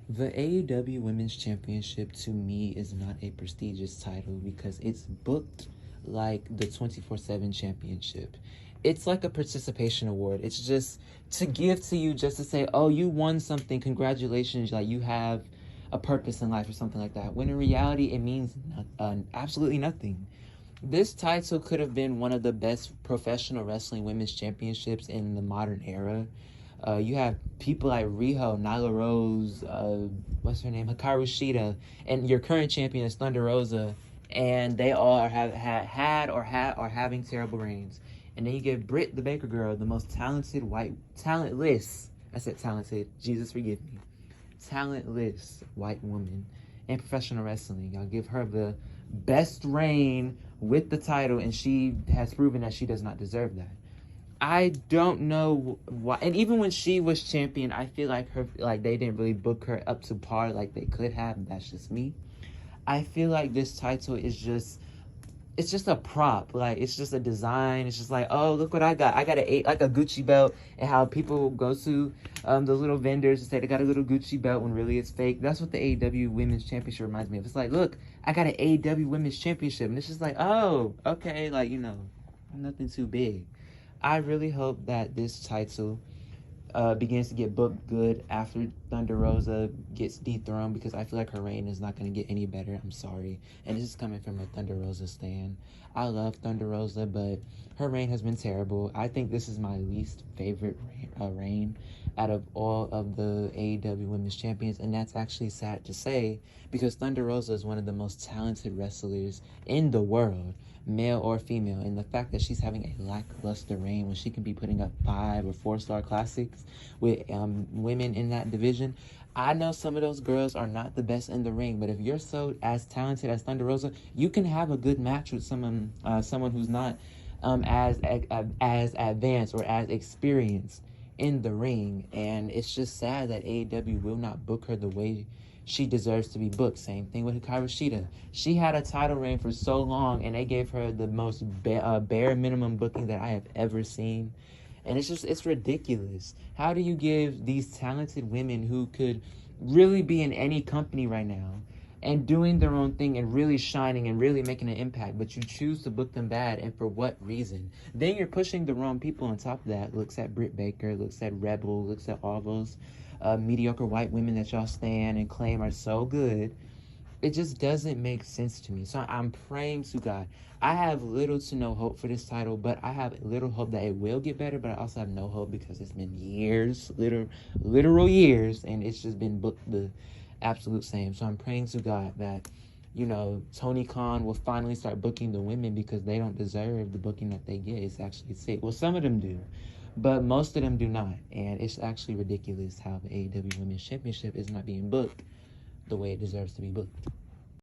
The AEW Women's Championship to me is not a prestigious title because it's booked like the 24/7 championship. It's like a participation award. It's just to give to you just to say, oh, you won something, congratulations, like you have a purpose in life or something like that. When in reality, it means absolutely nothing. This title could have been one of the best professional wrestling women's championships in the modern era. You have people like Riho, Nyla Rose, what's her name, Hikaru Shida, and your current champion is Thunder Rosa, and they all are having terrible reigns. And then you give Britt the Baker Girl, the most talented talentless. I said talented. Jesus forgive me. Talentless white woman in professional wrestling. Y'all give her the best reign with the title, and she has proven that she does not deserve that. I don't know why, and even when she was champion, I feel like they didn't really book her up to par like they could have. That's just me. I feel like this title is it's just a prop. Like, it's just a design. It's just like, oh, look what I got. I got like a Gucci belt, and how people go to the little vendors and say they got a little Gucci belt when really it's fake. That's what the AEW Women's Championship reminds me of. It's like, look, I got an AEW Women's Championship, and it's just like, oh, okay, like, nothing too big. I really hope that this title begins to get booked good after Thunder Rosa gets dethroned, because I feel like her reign is not going to get any better. I'm sorry. And this is coming from a Thunder Rosa stan. I love Thunder Rosa, but her reign has been terrible. I think this is my least favorite reign out of all of the AEW Women's Champions, and that's actually sad to say because Thunder Rosa is one of the most talented wrestlers in the world, male or female, and the fact that she's having a lackluster reign when she can be putting up 5 or 4-star classics with women in that division. I know some of those girls are not the best in the ring, but if you're so as talented as Thunder Rosa, you can have a good match with someone who's not as advanced or as experienced in the ring. And it's just sad that AEW will not book her the way she deserves to be booked. Same thing with Hikaru Shida. She had a title reign for so long, and they gave her the most bare minimum booking that I have ever seen. And it's ridiculous. How do you give these talented women who could really be in any company right now and doing their own thing and really shining and really making an impact, but you choose to book them bad, and for what reason? Then you're pushing the wrong people on top of that. Looks at Britt Baker, looks at Rebel, looks at all those mediocre white women that y'all stand and claim are so good. It just doesn't make sense to me. So I'm praying to God. I have little to no hope for this title, but I have little hope that it will get better, but I also have no hope because it's been years, literal years, and it's just been booked the absolute same. So I'm praying to God that, Tony Khan will finally start booking the women, because they don't deserve the booking that they get. It's actually sick. Well, some of them do, but most of them do not. And it's actually ridiculous how the AEW Women's Championship is not being booked the way it deserves to be booked.